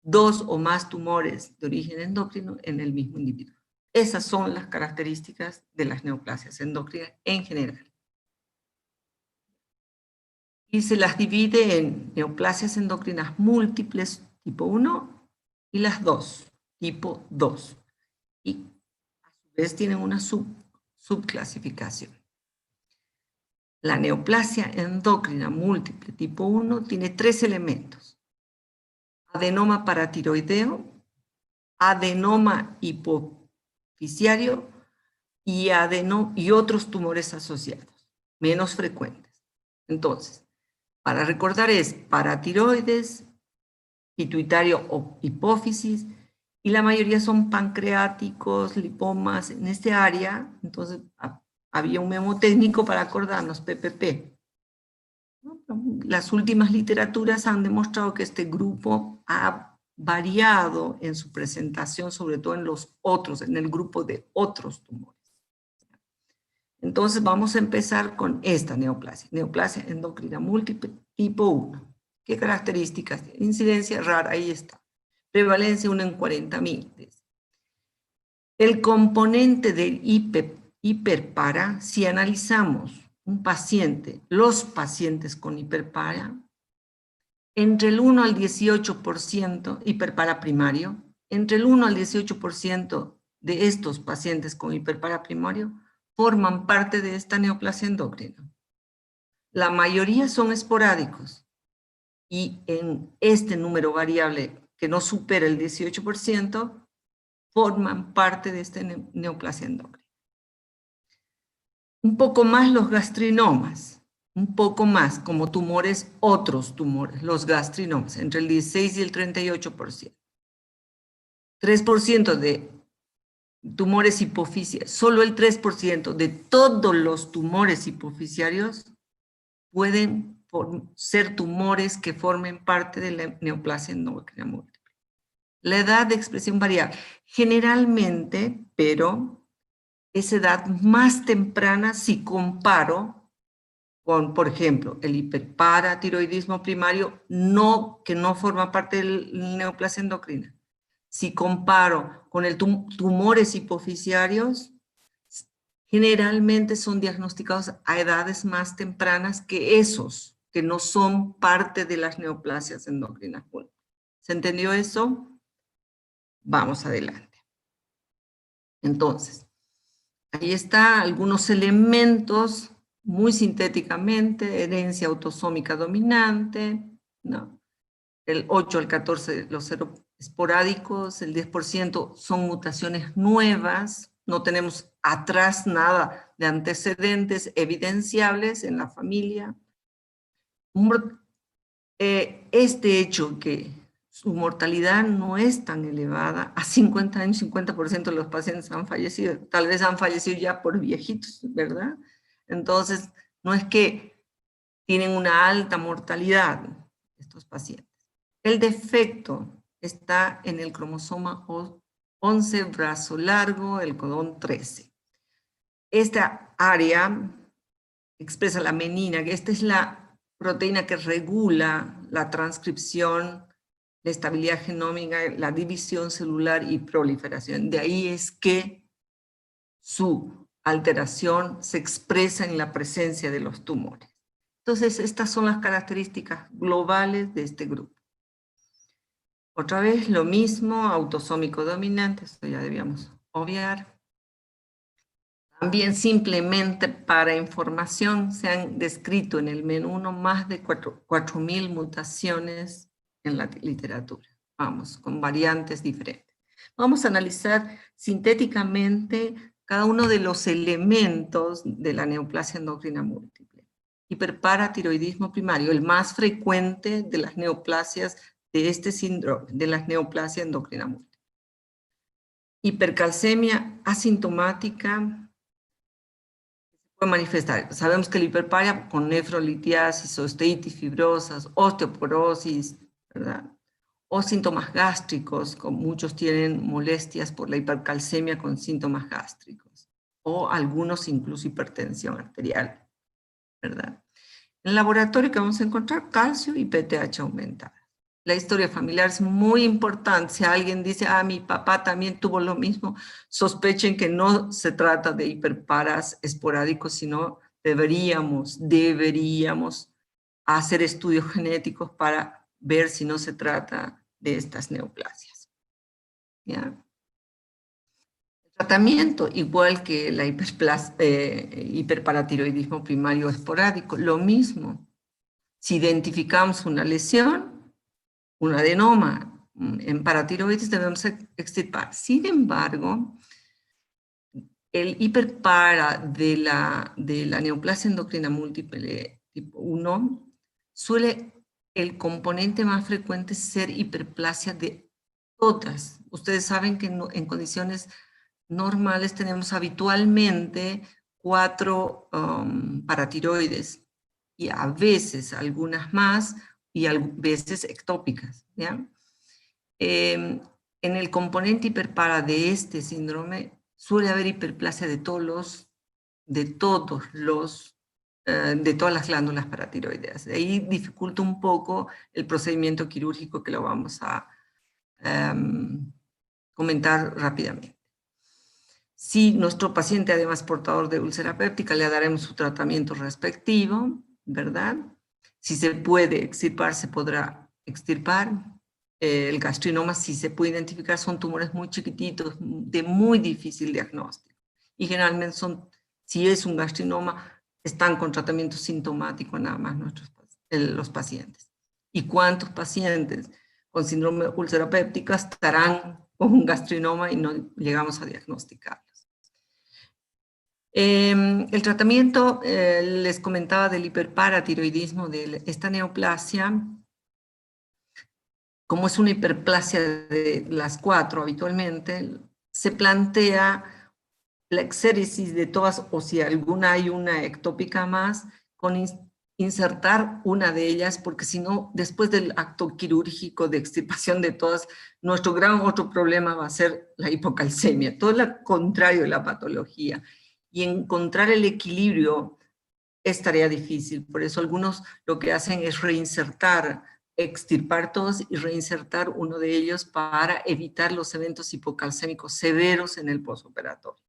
2 o más tumores de origen endocrino en el mismo individuo. Esas son las características de las neoplasias endócrinas en general. Y se las divide en neoplasias endocrinas múltiples tipo 1 y las 2, tipo 2. Y a su vez tienen una subclasificación. La neoplasia endocrina múltiple tipo 1 tiene 3 elementos. Adenoma paratiroideo, adenoma hipofisiario y otros tumores asociados, menos frecuentes. Entonces, para recordar es paratiroides, pituitario o hipófisis, y la mayoría son pancreáticos, lipomas en este área. Entonces había un memo técnico para acordarnos, PPP. Las últimas literaturas han demostrado que este grupo ha variado en su presentación, sobre todo en el grupo de otros tumores. Entonces vamos a empezar con esta neoplasia endocrina múltiple tipo 1. ¿Qué características? Incidencia rara, ahí está. Prevalencia 1 en 40.000. El componente del hiperpara, si analizamos un paciente, los pacientes con hiperpara, entre el 1 al 18%, hiperpara primario, entre el 1 al 18% de estos pacientes con hiperpara primario forman parte de esta neoplasia endocrina. La mayoría son esporádicos y en este número variable que no supera el 18% forman parte de esta neoplasia endocrina. Un poco más los gastrinomas, un poco más como tumores, otros tumores, los gastrinomas, entre el 16 y el 38%. 3% de tumores hipofisiarios, solo el 3% de todos los tumores hipofisiarios pueden ser tumores que formen parte de la neoplasia endocrina múltiple. La edad de expresión variable. Generalmente, pero es edad más temprana si comparo con, por ejemplo, el hiperparatiroidismo primario, que no forma parte de la neoplasia endocrina. Si comparo con el tumores hipoficiarios, generalmente son diagnosticados a edades más tempranas que esos, que no son parte de las neoplasias endocrinas múltiples. ¿Se entendió eso? Vamos adelante. Entonces, ahí están algunos elementos, muy sintéticamente: herencia autosómica dominante, ¿no? El 8 al 14 los esporádicos, el 10% son mutaciones nuevas, no tenemos atrás nada de antecedentes evidenciables en la familia. Este hecho que su mortalidad no es tan elevada, a 50 años, 50% de los pacientes han fallecido, tal vez han fallecido ya por viejitos, ¿verdad? Entonces, no es que tienen una alta mortalidad estos pacientes. El defecto está en el cromosoma 11, brazo largo, el codón 13. Esta área expresa la menina, que esta es la proteína que regula la transcripción, la estabilidad genómica, la división celular y proliferación. De ahí es que su alteración se expresa en la presencia de los tumores. Entonces, estas son las características globales de este grupo. Otra vez lo mismo, autosómico dominante, esto ya debíamos obviar. También simplemente para información se han descrito en el menú 1 más de 4.000 mutaciones en la literatura. Vamos, con variantes diferentes. Vamos a analizar sintéticamente cada uno de los elementos de la neoplasia endocrina múltiple. Hiperparatiroidismo primario, el más frecuente de las neoplasias de este síndrome, de la neoplasia endocrina múltiple. Hipercalcemia asintomática, puede manifestar. Sabemos que la hiperparia con nefrolitiasis, osteitis fibrosas, osteoporosis, ¿verdad? O síntomas gástricos, muchos tienen molestias por la hipercalcemia con síntomas gástricos, o algunos incluso hipertensión arterial, ¿verdad? En el laboratorio que vamos a encontrar calcio y PTH aumentada. La historia familiar es muy importante. Si alguien dice, mi papá también tuvo lo mismo, sospechen que no se trata de hiperparas esporádicos, sino deberíamos hacer estudios genéticos para ver si no se trata de estas neoplasias. ¿Ya? El tratamiento, igual que la hiperparatiroidismo primario esporádico, lo mismo. Si identificamos una lesión, un adenoma en paratiroides, debemos extirpar. Sin embargo, el hiperpara de la neoplasia endocrina múltiple tipo 1 el componente más frecuente ser hiperplasia de todas. Ustedes saben que en condiciones normales tenemos habitualmente 4 paratiroides y a veces algunas más y a veces ectópicas, ¿ya? En el componente hiperpara de este síndrome suele haber hiperplasia de todas las glándulas paratiroideas. Ahí dificulta un poco el procedimiento quirúrgico que lo vamos a comentar rápidamente. Si nuestro paciente además portador de úlcera péptica, le daremos su tratamiento respectivo, ¿verdad? Si se puede extirpar, se podrá extirpar. El gastrinoma, si se puede identificar, son tumores muy chiquititos, de muy difícil diagnóstico. Y generalmente si es un gastrinoma, están con tratamiento sintomático nada más los pacientes. ¿Y cuántos pacientes con síndrome úlcera péptica estarán con un gastrinoma y no llegamos a diagnosticarlos? El tratamiento, les comentaba del hiperparatiroidismo, de esta neoplasia, como es una hiperplasia de las 4 habitualmente, se plantea la exéresis de todas, o si alguna hay una ectópica más, con insertar una de ellas, porque si no, después del acto quirúrgico de extirpación de todas, nuestro gran otro problema va a ser la hipocalcemia, todo lo contrario de la patología. Y encontrar el equilibrio es tarea difícil, por eso algunos lo que hacen es reinsertar, extirpar todos y reinsertar uno de ellos para evitar los eventos hipocalcémicos severos en el postoperatorio.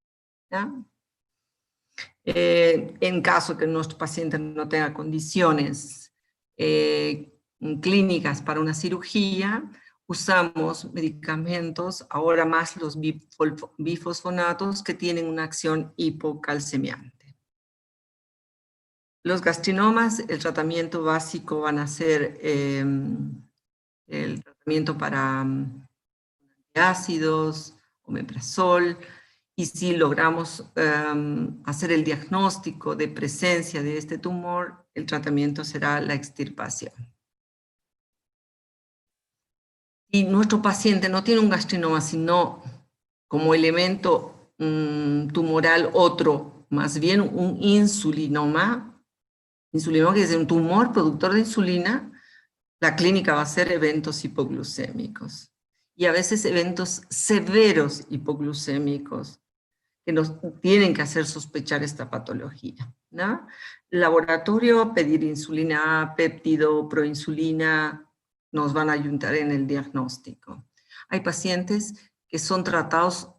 ¿Ya? En caso que nuestro paciente no tenga condiciones clínicas para una cirugía, usamos medicamentos, ahora más los bifosfonatos, que tienen una acción hipocalcemiante. Los gastrinomas, el tratamiento básico van a ser el tratamiento para ácidos, omeprazol, y si logramos hacer el diagnóstico de presencia de este tumor, el tratamiento será la extirpación. Si nuestro paciente no tiene un gastrinoma, sino como elemento tumoral otro, más bien un insulinoma que es un tumor productor de insulina, la clínica va a ser eventos hipoglucémicos. Y a veces eventos severos hipoglucémicos, que nos tienen que hacer sospechar esta patología, ¿no? Laboratorio, pedir insulina, péptido, proinsulina, nos van a ayudar en el diagnóstico. Hay pacientes que son tratados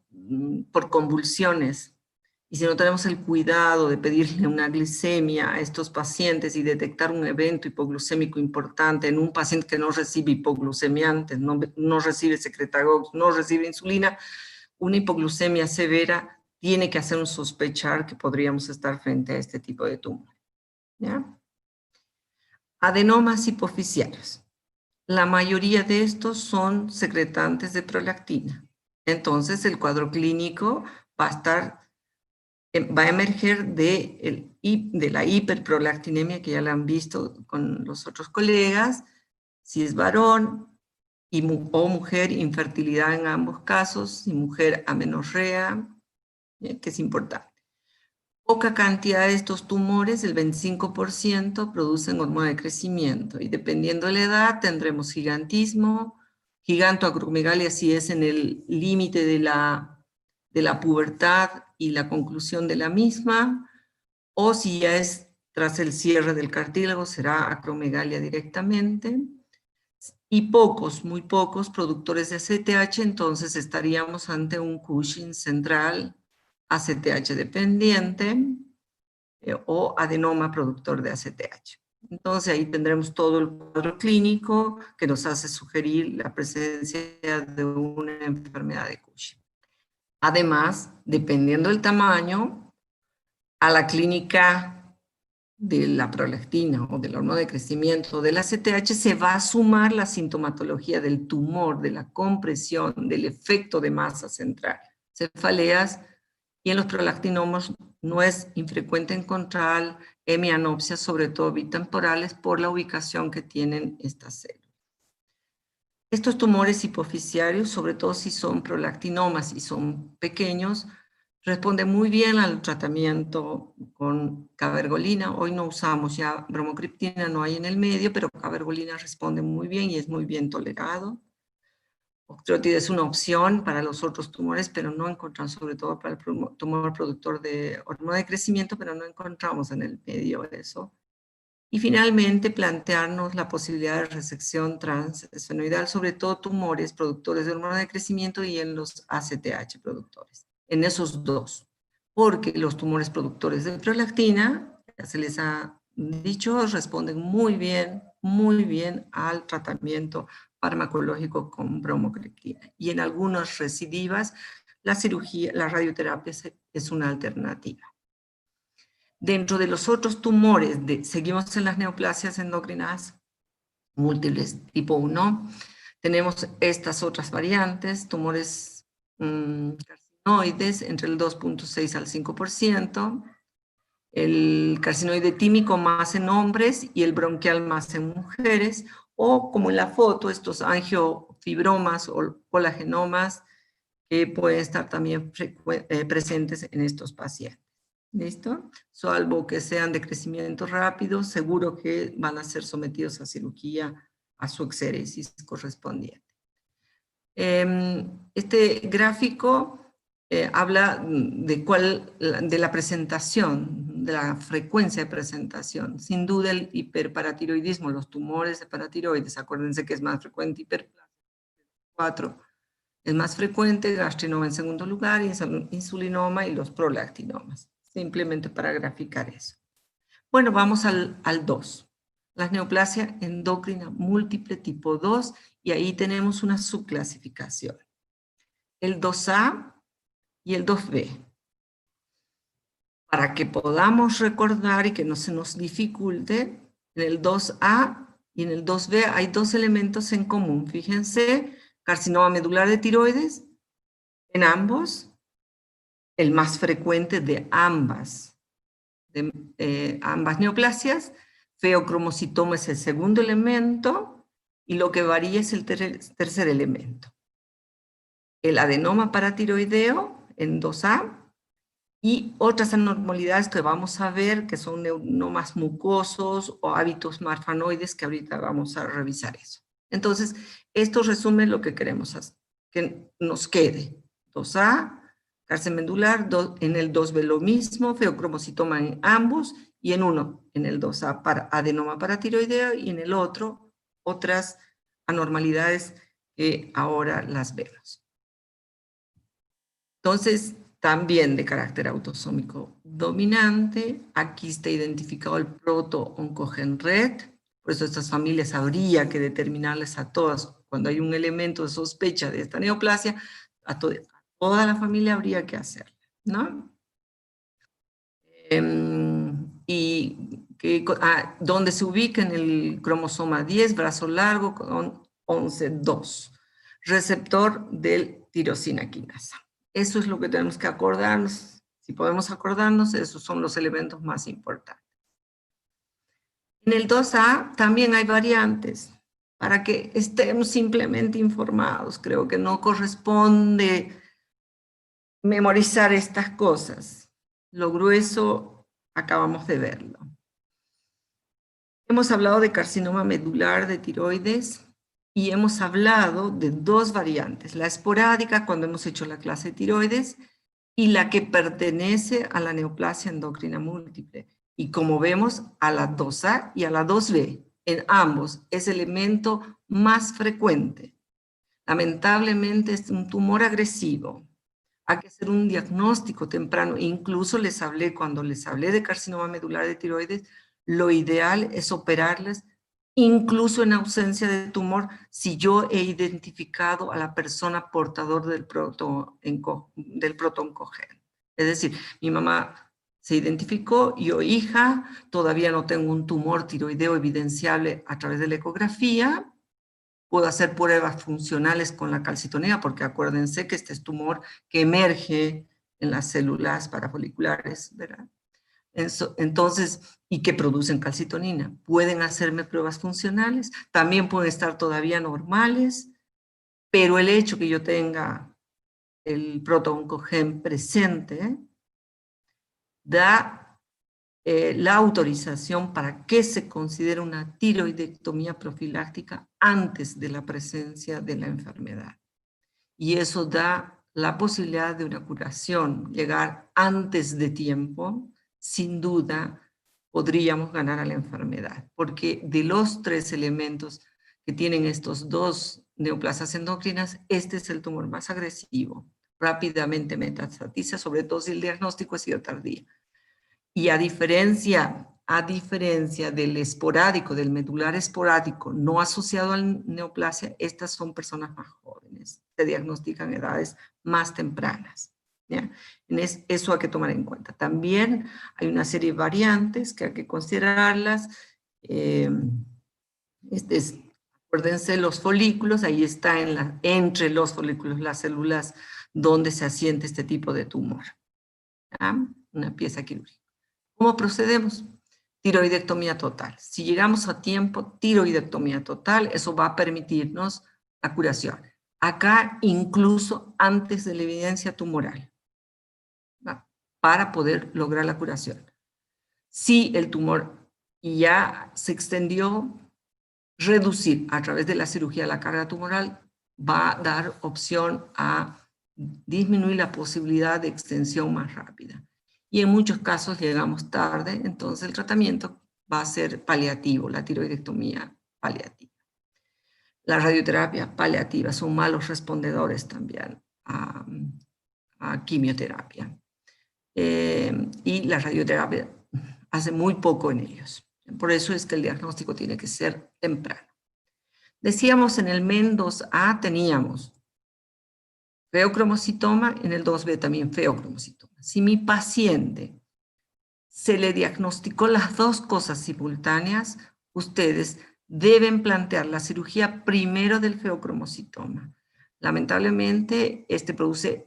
por convulsiones, y si no tenemos el cuidado de pedirle una glicemia a estos pacientes y detectar un evento hipoglucémico importante en un paciente que no recibe hipoglucemiantes, no recibe secretagogues, no recibe insulina, una hipoglucemia severa tiene que hacernos sospechar que podríamos estar frente a este tipo de tumor. ¿Ya? Adenomas hipoficiarios. La mayoría de estos son secretantes de prolactina. Entonces el cuadro clínico va a emerger de la hiperprolactinemia, que ya la han visto con los otros colegas. Si es varón o mujer, infertilidad en ambos casos, y mujer, amenorrea, que es importante. Poca cantidad de estos tumores, el 25%, producen hormona de crecimiento, y dependiendo de la edad tendremos gigantismo, gigantoacromegalia si es en el límite de la pubertad y la conclusión de la misma, o si ya es tras el cierre del cartílago, será acromegalia directamente. Y pocos, muy pocos productores de ACTH, entonces estaríamos ante un Cushing central, ACTH dependiente, o adenoma productor de ACTH. Entonces ahí tendremos todo el cuadro clínico que nos hace sugerir la presencia de una enfermedad de Cushing. Además, dependiendo del tamaño, a la clínica de la prolactina o de la hormona de crecimiento del ACTH se va a sumar la sintomatología del tumor, de la compresión, del efecto de masa central, cefaleas, y en los prolactinomos no es infrecuente encontrar hemianopsias, sobre todo bitemporales, por la ubicación que tienen estas células. Estos tumores hipoficiarios, sobre todo si son prolactinomas y son pequeños, responden muy bien al tratamiento con cabergolina. Hoy no usamos ya bromocriptina, no hay en el medio, pero cabergolina responde muy bien y es muy bien tolerado. Octreotide es una opción para los otros tumores, pero no encontramos, sobre todo para el tumor productor de hormona de crecimiento, pero no encontramos en el medio eso. Y finalmente, plantearnos la posibilidad de resección transesfenoidal, sobre todo tumores productores de hormona de crecimiento y en los ACTH productores, en esos dos. Porque los tumores productores de prolactina, ya se les ha dicho, responden muy bien al tratamiento farmacológico con bromocriptina. Y en algunas recidivas, la cirugía, la radioterapia es una alternativa. Dentro de los otros tumores, seguimos en las neoplasias endocrinas múltiples tipo 1, tenemos estas otras variantes, tumores carcinoides entre el 2.6 al 5%, el carcinoide tímico más en hombres y el bronquial más en mujeres, o como en la foto, estos angiofibromas o colagenomas que pueden estar también presentes en estos pacientes. ¿Listo? Salvo que sean de crecimiento rápido, seguro que van a ser sometidos a cirugía, a su exéresis correspondiente. Este gráfico habla de la presentación, de la frecuencia de presentación. Sin duda el hiperparatiroidismo, los tumores de paratiroides, acuérdense que es más frecuente hiperplasia 4, es más frecuente, gastrinoma en segundo lugar, insulinoma y los prolactinomas, simplemente para graficar eso. Bueno, vamos al 2. La neoplasia endocrina múltiple tipo 2, y ahí tenemos una subclasificación. El 2A y el 2B. Para que podamos recordar y que no se nos dificulte, en el 2A y en el 2B hay dos elementos en común. Fíjense, carcinoma medular de tiroides, en ambos, el más frecuente de ambas neoplasias. Feocromocitoma es el segundo elemento, y lo que varía es el tercer elemento. El adenoma paratiroideo en 2A, y otras anormalidades que vamos a ver, que son neuromas mucosos o hábitos marfanoides, que ahorita vamos a revisar eso. Entonces, esto resume lo que queremos hacer, que nos quede 2A, cárcel medular, en el 2B lo mismo, feocromocitoma en ambos, y en uno, en el 2A, adenoma paratiroideo, y en el otro, otras anormalidades que ahora las vemos. Entonces, también de carácter autosómico dominante, aquí está identificado el proto-oncogen red, por eso estas familias habría que determinarles a todas, cuando hay un elemento de sospecha de esta neoplasia, a toda la familia habría que hacerla, ¿no? Donde se ubica en el cromosoma 10, brazo largo con 11,2, receptor del tirosina quinasa. Eso es lo que tenemos que acordarnos. Si podemos acordarnos, esos son los elementos más importantes. En el 2A también hay variantes, para que estemos simplemente informados. Creo que no corresponde memorizar estas cosas. Lo grueso acabamos de verlo. Hemos hablado de carcinoma medular de tiroides y hemos hablado de dos variantes, la esporádica cuando hemos hecho la clase de tiroides y la que pertenece a la neoplasia endocrina múltiple. Y como vemos, a la 2A y a la 2B, en ambos es el elemento más frecuente. Lamentablemente es un tumor agresivo. Hay que hacer un diagnóstico temprano. Incluso cuando les hablé de carcinoma medular de tiroides, lo ideal es operarles, incluso en ausencia de tumor, si yo he identificado a la persona portador del proto-oncogen. Es decir, mi mamá se identificó, yo hija, todavía no tengo un tumor tiroideo evidenciable a través de la ecografía, puedo hacer pruebas funcionales con la calcitonina, porque acuérdense que este es tumor que emerge en las células parafoliculares, ¿verdad? Entonces, y que producen calcitonina. Pueden hacerme pruebas funcionales, también pueden estar todavía normales, pero el hecho que yo tenga el proto-oncogen presente da la autorización para que se considere una tiroidectomía profiláctica antes de la presencia de la enfermedad. Y eso da la posibilidad de una curación, llegar antes de tiempo. Sin duda podríamos ganar a la enfermedad, porque de los 3 elementos que tienen estos 2 neoplasias endocrinas, este es el tumor más agresivo, rápidamente metastatiza, sobre todo si el diagnóstico ha sido tardío. Y a diferencia del esporádico, del medular esporádico, no asociado a la neoplasia, estas son personas más jóvenes, se diagnostican en edades más tempranas. ¿Ya? Eso hay que tomar en cuenta. También hay una serie de variantes que hay que considerarlas. Acuérdense los folículos, ahí está entre los folículos las células donde se asienta este tipo de tumor. ¿Ya? Una pieza quirúrgica. ¿Cómo procedemos? Tiroidectomía total. Si llegamos a tiempo, tiroidectomía total, eso va a permitirnos la curación. Acá incluso antes de la evidencia tumoral. ¿Va? para poder lograr la curación. Si el tumor ya se extendió, reducir a través de la cirugía la carga tumoral va a dar opción a disminuir la posibilidad de extensión más rápida. Y en muchos casos llegamos tarde, entonces el tratamiento va a ser paliativo, la tiroidectomía paliativa. La radioterapia paliativa son malos respondedores también a quimioterapia. Y la radioterapia hace muy poco en ellos. Por eso es que el diagnóstico tiene que ser temprano. Decíamos en el MEN2A teníamos feocromocitoma, en el 2B también feocromocitoma. Si mi paciente se le diagnosticó las dos cosas simultáneas, ustedes deben plantear la cirugía primero del feocromocitoma. Lamentablemente, este produce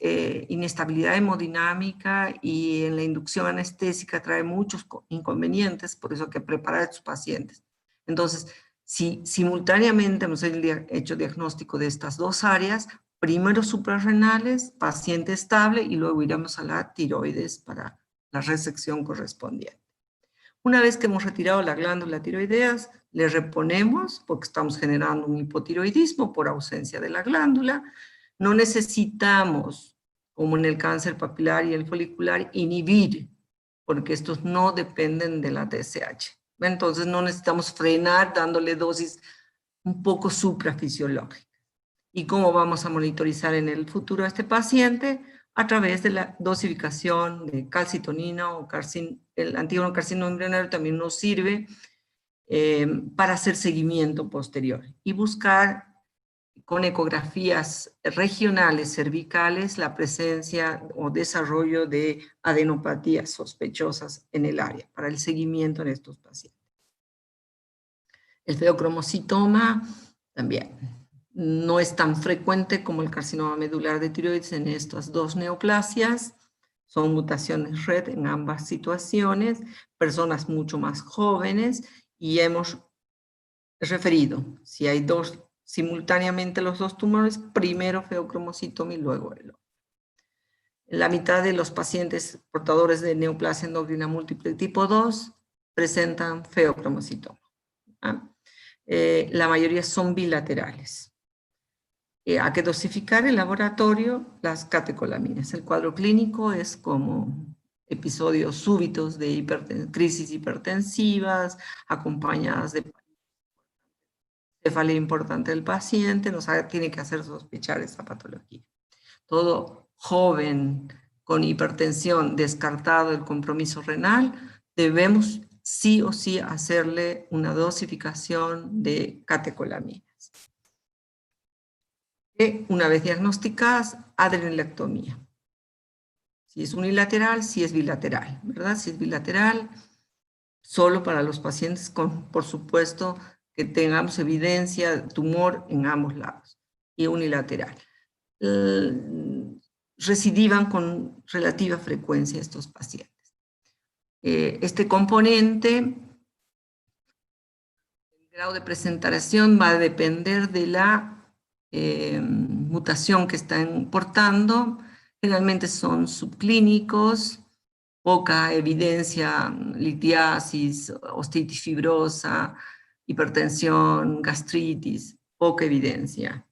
inestabilidad hemodinámica y en la inducción anestésica trae muchos inconvenientes, por eso hay que preparar a sus pacientes. Entonces, si simultáneamente hemos hecho diagnóstico de estas dos áreas, primero suprarrenales, paciente estable, y luego iremos a la tiroides para la resección correspondiente. Una vez que hemos retirado la glándula tiroideas, le reponemos, porque estamos generando un hipotiroidismo por ausencia de la glándula. No necesitamos, como en el cáncer papilar y el folicular, inhibir, porque estos no dependen de la TSH. Entonces no necesitamos frenar dándole dosis un poco suprafisiológicas. ¿Y cómo vamos a monitorizar en el futuro a este paciente? A través de la dosificación de calcitonina o el antígeno carcinoma embrionario también nos sirve para hacer seguimiento posterior y buscar con ecografías regionales cervicales la presencia o desarrollo de adenopatías sospechosas en el área para el seguimiento en estos pacientes. El feocromocitoma también no es tan frecuente como el carcinoma medular de tiroides en estas dos neoplasias. Son mutaciones red en ambas situaciones, personas mucho más jóvenes, y hemos referido, si hay simultáneamente los dos tumores, primero feocromocitoma y luego el otro. La mitad de los pacientes portadores de neoplasia endocrina múltiple tipo 2 presentan feocromocitoma. La mayoría son bilaterales. Hay que dosificar en laboratorio las catecolaminas. El cuadro clínico es como episodios súbitos de crisis hipertensivas, acompañadas de cefalea importante del paciente, nos tiene que hacer sospechar esa patología. Todo joven con hipertensión descartado el compromiso renal, debemos sí o sí hacerle una dosificación de catecolaminas. Una vez diagnosticadas, adrenalectomía. Si es unilateral, si es bilateral, ¿verdad? Si es bilateral, solo para los pacientes con, por supuesto, que tengamos evidencia de tumor en ambos lados. Y unilateral. Recidivan con relativa frecuencia estos pacientes. Este componente, el grado de presentación va a depender de la mutación que están portando. Generalmente son subclínicos, poca evidencia, litiasis, osteotitis fibrosa, hipertensión, gastritis, poca evidencia.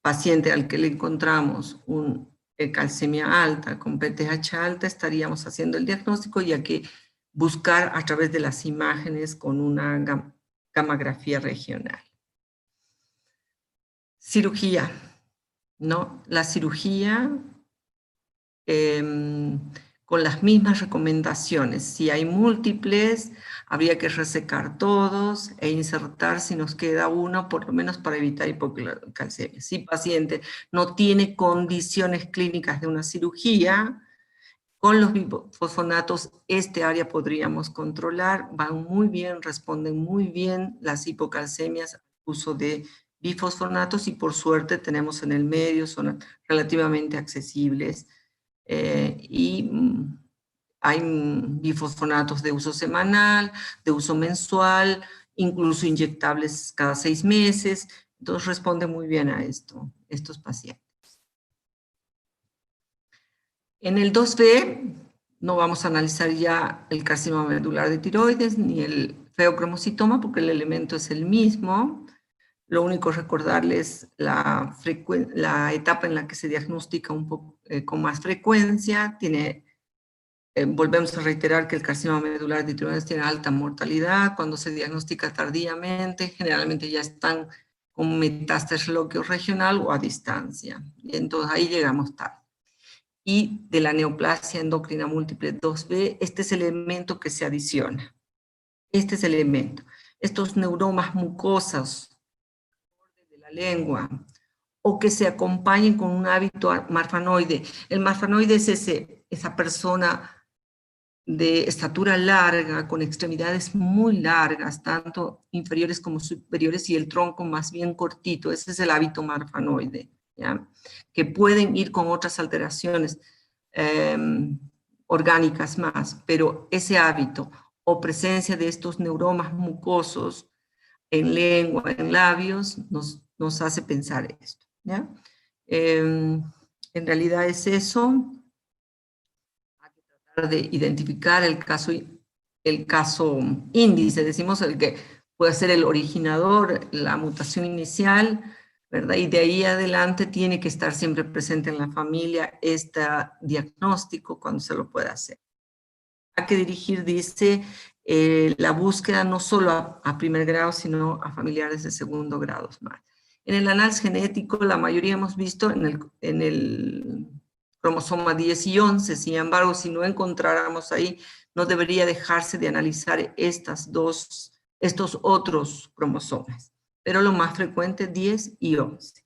Paciente al que le encontramos una calcemia alta con PTH alta, estaríamos haciendo el diagnóstico y hay que buscar a través de las imágenes con una gamografía regional. Cirugía, ¿no? La cirugía con las mismas recomendaciones. Si hay múltiples, habría que resecar todos e insertar si nos queda uno, por lo menos para evitar hipocalcemia. Si el paciente no tiene condiciones clínicas de una cirugía, con los bifosfonatos este área podríamos controlar, van muy bien, responden muy bien las hipocalcemias al uso de bifosfonatos y por suerte tenemos en el medio, son relativamente accesibles. Y hay bifosfonatos de uso semanal, de uso mensual, incluso inyectables cada 6 meses, entonces responde muy bien a esto, estos pacientes. En el 2B no vamos a analizar ya el carcinoma medular de tiroides ni el feocromocitoma porque el elemento es el mismo. Lo único recordarles la etapa en la que se diagnostica un poco con más frecuencia. Volvemos a reiterar que el carcinoma medular de tiroides tiene alta mortalidad. Cuando se diagnostica tardíamente, generalmente ya están con metástasis loquio-regional o a distancia. Y entonces ahí llegamos tarde. Y de la neoplasia endocrina múltiple 2B, este es el elemento que se adiciona. Este es el elemento. Estos neuromas mucosos de la lengua, o que se acompañen con un hábito marfanoide. El marfanoide es esa persona de estatura larga, con extremidades muy largas, tanto inferiores como superiores, y el tronco más bien cortito. Ese es el hábito marfanoide, ¿ya? Que pueden ir con otras alteraciones orgánicas más, pero ese hábito o presencia de estos neuromas mucosos en lengua, en labios, nos hace pensar esto, ¿ya? En realidad es eso. Hay que tratar de identificar el caso índice, decimos el que puede ser el originador, la mutación inicial, ¿verdad? Y de ahí adelante tiene que estar siempre presente en la familia este diagnóstico cuando se lo pueda hacer. Hay que dirigir, dice, la búsqueda no solo a primer grado, sino a familiares de segundo grado más. En el análisis genético, la mayoría hemos visto en el cromosoma 10 y 11, sin embargo, si no encontráramos ahí, no debería dejarse de analizar estos otros cromosomas, pero lo más frecuente 10 y 11.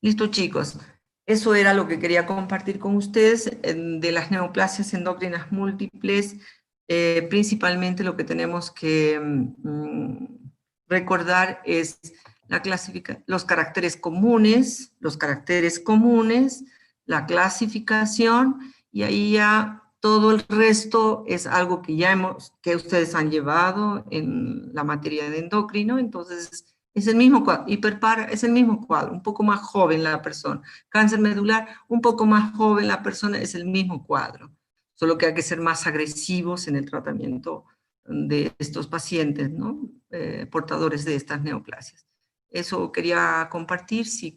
Listo, chicos. Eso era lo que quería compartir con ustedes de las neoplasias endócrinas múltiples. Principalmente lo que tenemos que recordar es los caracteres comunes, la clasificación, y ahí ya todo el resto es algo que ustedes han llevado en la materia de endocrino. Entonces es el mismo cuadro. Hiperpara es el mismo cuadro, un poco más joven la persona. Cáncer medular, un poco más joven la persona, es el mismo cuadro. Solo que hay que ser más agresivos en el tratamiento de estos pacientes, ¿no? Portadores de estas neoplasias. Eso quería compartir. Si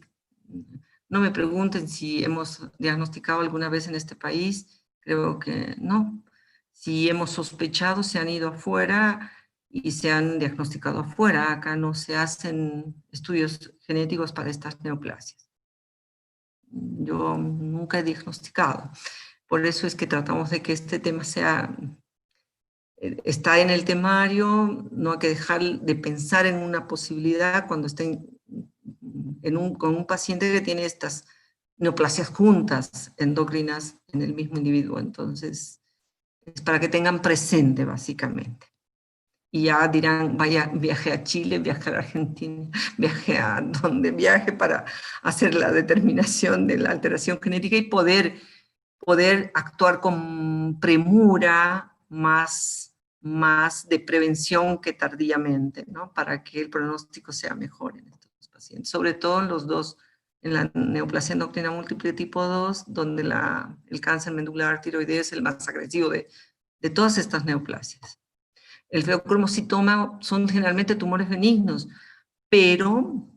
no me pregunten si hemos diagnosticado alguna vez en este país, creo que no. Si hemos sospechado, se han ido afuera y se han diagnosticado afuera. Acá no se hacen estudios genéticos para estas neoplasias. Yo nunca he diagnosticado. Por eso es que tratamos de que este tema está en el temario. No hay que dejar de pensar en una posibilidad cuando estén con un paciente que tiene estas neoplasias juntas, endocrinas, en el mismo individuo. Entonces, es para que tengan presente, básicamente. Y ya dirán, vaya, viaje a Chile, viaje a Argentina, viaje a donde viaje para hacer la determinación de la alteración genética y poder actuar con premura, más de prevención que tardíamente, ¿no? Para que el pronóstico sea mejor en estos pacientes. Sobre todo en la neoplasia endocrina múltiple tipo 2, donde el cáncer medular tiroideo es el más agresivo de todas estas neoplasias. El feocromocitoma son generalmente tumores benignos, pero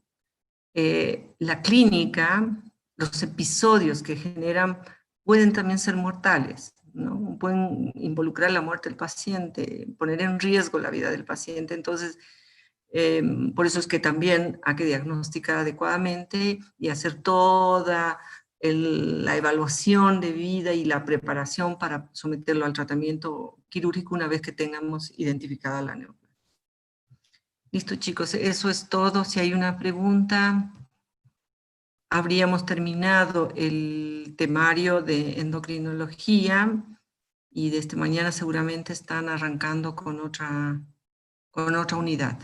la clínica, los episodios que generan pueden también ser mortales, ¿no? Pueden involucrar la muerte del paciente, poner en riesgo la vida del paciente. Entonces, por eso es que también hay que diagnosticar adecuadamente y hacer toda la evaluación de vida y la preparación para someterlo al tratamiento quirúrgico una vez que tengamos identificada la neoplasia. Listo, chicos, eso es todo. Si hay una pregunta, habríamos terminado el temario de endocrinología y desde mañana seguramente están arrancando con otra unidad.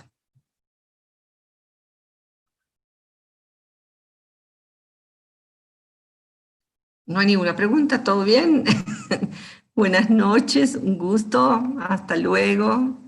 No hay ninguna pregunta, ¿todo bien? Buenas noches, un gusto, hasta luego.